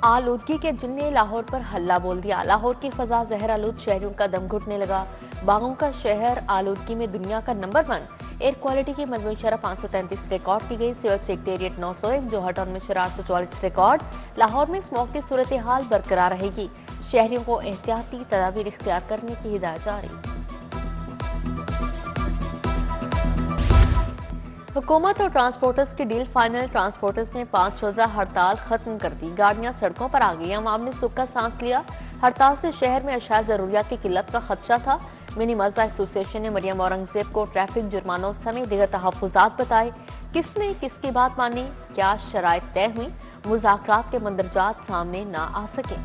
आलूदगी के जिन्ने लाहौर पर हल्ला बोल दिया। लाहौर की फजा जहर आलूद शहरियों का दम घुटने लगा। बागों का शहर आलूदगी में दुनिया का नंबर 1। एयर क्वालिटी की मजमूई शरह 533 रिकॉर्ड की गई। सिविल सेक्रेटेरिएट 901, जोहर में शरह 844 रिकॉर्ड। लाहौर में स्मॉग की सूरत हाल बरकरार रहेगी। शहरियों को एहतियाती तदाबीर इख्तियार करने की हिदायत जारी। हुकूमत और ट्रांसपोर्टर्स की डील फाइनल। ट्रांसपोर्टर्स ने 5 रोजा हड़ताल खत्म कर दी। गाड़ियां सड़कों पर आ गई। अवाम ने सुख का सांस लिया। हड़ताल से शहर में अशिया जरूरियात की किल्लत का खदशा था। मिनी मज़ा एसोसिएशन ने मरियम औरंगजेब को ट्रैफिक जुर्मानों समेत दीगर तहफ़्फ़ुज़ात बताए। किसने किसकी बात मानी, क्या शराइत तय हुई, मुज़ाकरात के मंदरजात सामने ना आ सके।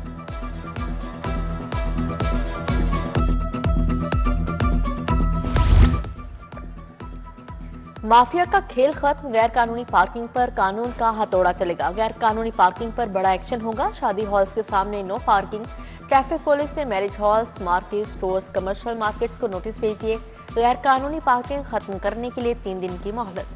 माफिया का खेल खत्म। गैर कानूनी पार्किंग पर कानून का हथौड़ा चलेगा। गैर कानूनी पार्किंग पर बड़ा एक्शन होगा। शादी हॉल्स के सामने नो पार्किंग। ट्रैफिक पुलिस ने marriage halls, market, stores, commercial markets को नोटिस भेज दिए। गैर कानूनी पार्किंग खत्म करने के लिए 3 दिन की मोहलत।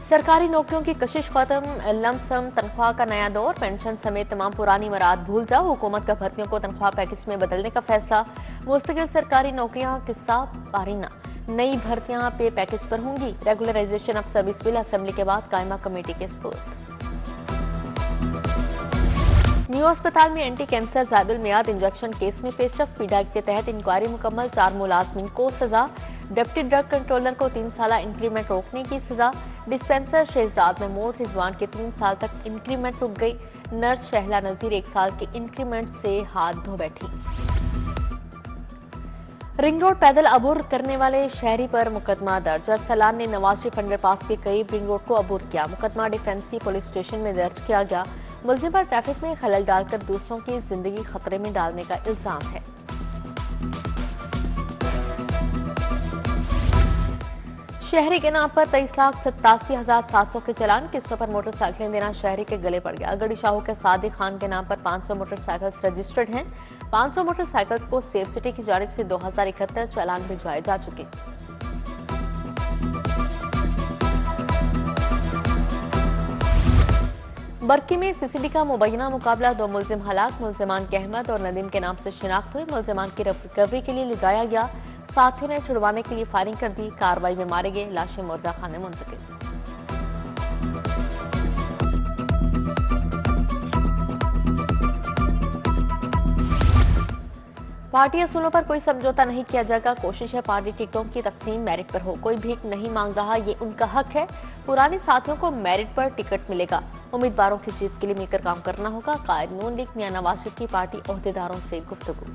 सरकारी नौकरियों की कशिश खत्म। लमसम तनख्वाह का नया दौर। पेंशन समेत तमाम पुरानी मराद भूल जाओ। हुकूमत का भर्तियों को तनख्वाह पैकेज में बदलने का फैसला। मुस्तकिल सरकारी नौकरियां किस्सा पारीना। नई भर्तियां पे पैकेज पर होंगी। Regularisation of service bill assembly के बाद कायमा कमेटी के स्पुर्द। न्यू अस्पताल में एंटी कैंसर जायदुल मियाद इंजेक्शन केस में पेशरफ। पीडा के तहत इंक्वायरी मुकम्मल। 4 मुलाजमीन को सजा। डिप्टी ड्रग कंट्रोलर को 3 साल इंक्रीमेंट रोकने की सजा। डिस्पेंसर शहजाद महमूद रिजवान के 3 साल तक इंक्रीमेंट रुक गई। नर्स शहला नजीर 1 साल के इंक्रीमेंट से हाथ धो बैठी। रिंग रोड पैदल अबूर करने वाले शहरी पर मुकदमा दर्ज। अरसलान ने नवाज शरीफ अंडरपास के करीब रिंग रोड को अबूर किया। मुकदमा डिफेंसी पुलिस स्टेशन में दर्ज किया गया। मुलजिम पर ट्रैफिक में खलल डालकर दूसरों की जिंदगी खतरे में डालने का इल्जाम है। शहरी के नाम पर 23,87,700 के चालान। किस्तों पर मोटरसाइकिलें देना शहरी के गले पड़ गया। गढ़ी शाहू के सादिक खान के नाम पर 500 मोटरसाइकिल्स रजिस्टर्ड हैं। 500 मोटरसाइकिल्स को सेफ सिटी की जानिब से 2071 चालान भिजवाए जा चुके। बरकी में सीसीडी का मुबैना मुकाबला। 2 मुलजिम हलाक। मुलजिमान के अहमद और नदीम के नाम से शिनाख्त हुए। मुलजिमान की रिकवरी के लिए ले जाया गया। साथियों ने छुड़वाने के लिए फायरिंग कर दी। कार्रवाई में मारे गए। लाशें मुर्दा खाने मुंतकिल। पार्टी असूलों पर कोई समझौता नहीं किया जाएगा। कोशिश है पार्टी टिकटों की तकसीम मेरिट पर हो। कोई भीख नहीं मांग रहा, ये उनका हक है। पुराने साथियों को मेरिट पर टिकट मिलेगा। उम्मीदवारों की जीत के लिए मिलकर काम करना होगा। कायद नून लीग मियां नवाज शरीफ की पार्टी ओहदेदारों से गुफ्तगू।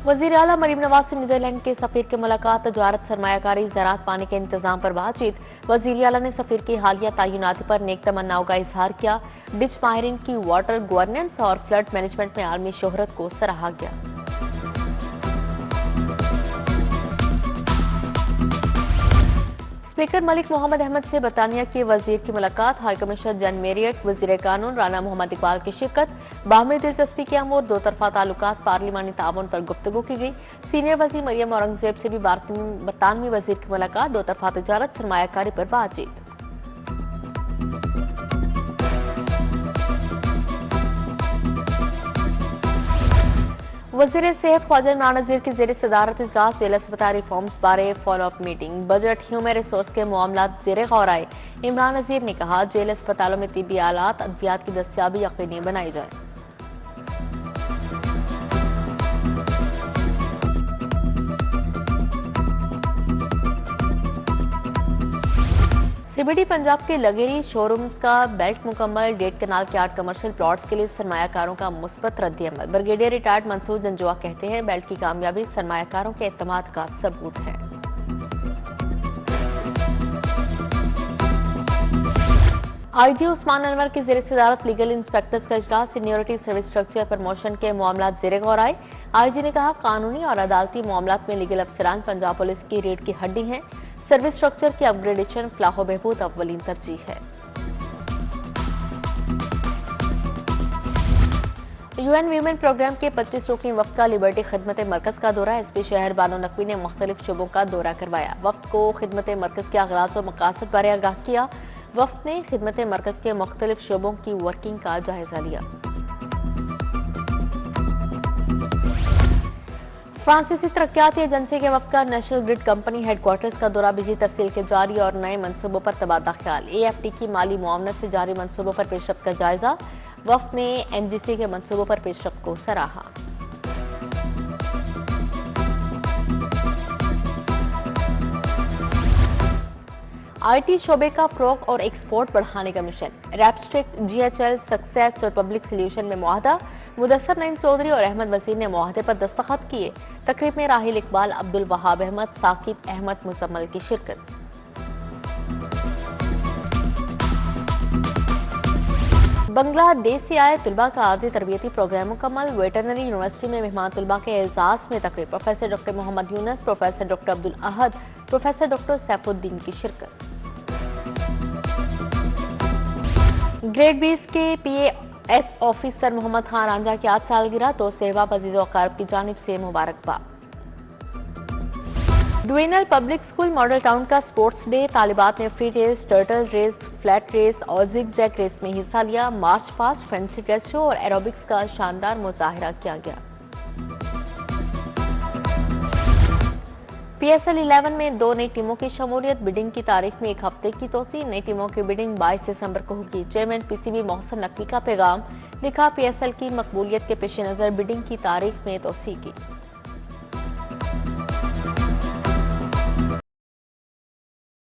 वजीर आला मरीम नवाज से नीदरलैंड के सफीर की मुलाकात। तजारत, सरमायाकारी, ज़राअत, पानी के इंतजाम पर बातचीत। वजीर आला ने सफीर की हालिया तैनाती पर नेक तमन्नाओं का इजहार किया। डिच माहिरीन की वाटर गवर्नेंस और फ्लड मैनेजमेंट में आलमी शोहरत को सराहा गया। स्पीकर मलिक मोहम्मद अहमद से बरतानिया के वजीर की मुलाकात। हाई कमिश्नर जन मेरियट, वजीर कानून राना मोहम्मद इकबाल की शिरकत। बाहमी दिलचस्पी के अमूर, दो तरफा ताल्लुकात, पार्लिमानी ताउन पर गुफ्तगू की गई। सीनियर वजीर मरियम औरंगजेब से भी बरतानवी वजीर की मुलाकात। दो तरफा तजारत, सरमायाकारी पर बातचीत। वज़ीर सेहत ख्वाजा इमरान नज़ीर की ज़ेर सदारत इजलास। जेल अस्पताल रिफॉर्म्स बारे follow up meeting. Budget, human resource के मामलात ज़ेर गौर आए। इमरान नज़ीर ने कहा जेल अस्पतालों में तिब्बी आलात, अद्वियात की दस्तियाबी यकीनी बनाई जाए। सीबीडी पंजाब के लगेरी शोरूम्स का बेल्ट मुकम्मल। डेट कनाल के 8 कमर्शियल प्लॉट्स के लिए सरमायाकारों का मुस्बत रद्द-ए-अमल। ब्रिगेडियर रिटायर्ड मंसूर जंजुआ कहते हैं बेल्ट की कामयाबी सरमायाकारों के एतमाद का सबूत है। आईजी उस्मान अनवर की ज़ेर सदारत लीगल इंस्पेक्टर्स का इजलास। सीनियरिटी, सर्विस स्ट्रक्चर, प्रमोशन के मामलात ज़ेर गौर आए। आईजी ने कहा कानूनी और अदालती मामलात में लीगल अफसरान पंजाब पुलिस की रीढ़ की हड्डी हैं। सर्विस स्ट्रक्चर की अपग्रेडेशन, फलाह बहबूद अव्वलीन तरजीह है। UN वीमेन प्रोग्राम के 25 रुकनी वफ्द का लिबर्टी खिदमत मरकज का दौरा। SP शहर बानो नकवी ने मुख्तलिफ शोबों का दौरा करवाया। वफ्द को खिदमत मरकज के अगराज और मकासद बारे आगाह किया। वफ्द ने खिदमत मरकज के मुख्तलिफ शोबों की वर्किंग का जायजा लिया। फ्रांसीसी तरक्याती एजेंसी के वफ्द का नेशनल ग्रिड कंपनी हेडक्वार्टर्स का दौरा। बिजली तरसील के जारी और नए मनसूबों पर तबादला ख्याल। AFT की माली मुआवनत से जारी मनसूबों पर पेशरफ्त का जायजा। वफ्द ने NGC के मनसूबों पर पेशरफ्त को सराहा। IT शोबे का फ़रोग़ और एक्सपोर्ट बढ़ाने का मिशन। रैपस्टिक, GHL, सक्सेस और पब्लिक सोल्यूशन में मुआहदा। मुदस्सर नईम चौधरी और अहमद वजीर ने मुआहदे पर दस्तखत किए। तकरीब में राहिल इकबाल, अब्दुल वहाब अहमद, साकिब अहमद मुजम्मल की शिरकत। बांग्लादेश से आए तुलबा का आर्जी तरबियती प्रोग्राम मुकम्मल। वेटरनरी यूनिवर्सिटी में मेहमान तुलबा के एजाज में तकरीब। Professor doctor Mohammad Yunus, professor doctor Abdul Ahad, professor doctor Saifuddin की शिरकत। ग्रेड 20 के PAS ऑफिसर मोहम्मद खान रांझा की आज सालगिरह। तो सहबाब अजीज व अकारिब की जानिब से मुबारकबाद। ड्वेनल पब्लिक स्कूल मॉडल टाउन का स्पोर्ट्स डे। तालिबात ने free race, turtle race, flat race और जिग-जैग रेस में हिस्सा लिया। March past, fancy dress show और एरोबिक्स का शानदार मुजाहिरा किया गया। PSL 11 में 2 नई टीमों की शमूलियत। बिडिंग की तारीख में 1 हफ्ते की तोसी। नई टीमों की बिडिंग 22 दिसंबर को होगी। चेयरमैन PCB मोहसिन नकवी का पैगाम। लिखा, PSL की मकबूलियत के पेश नज़र बिडिंग की तारीख में तोसी की।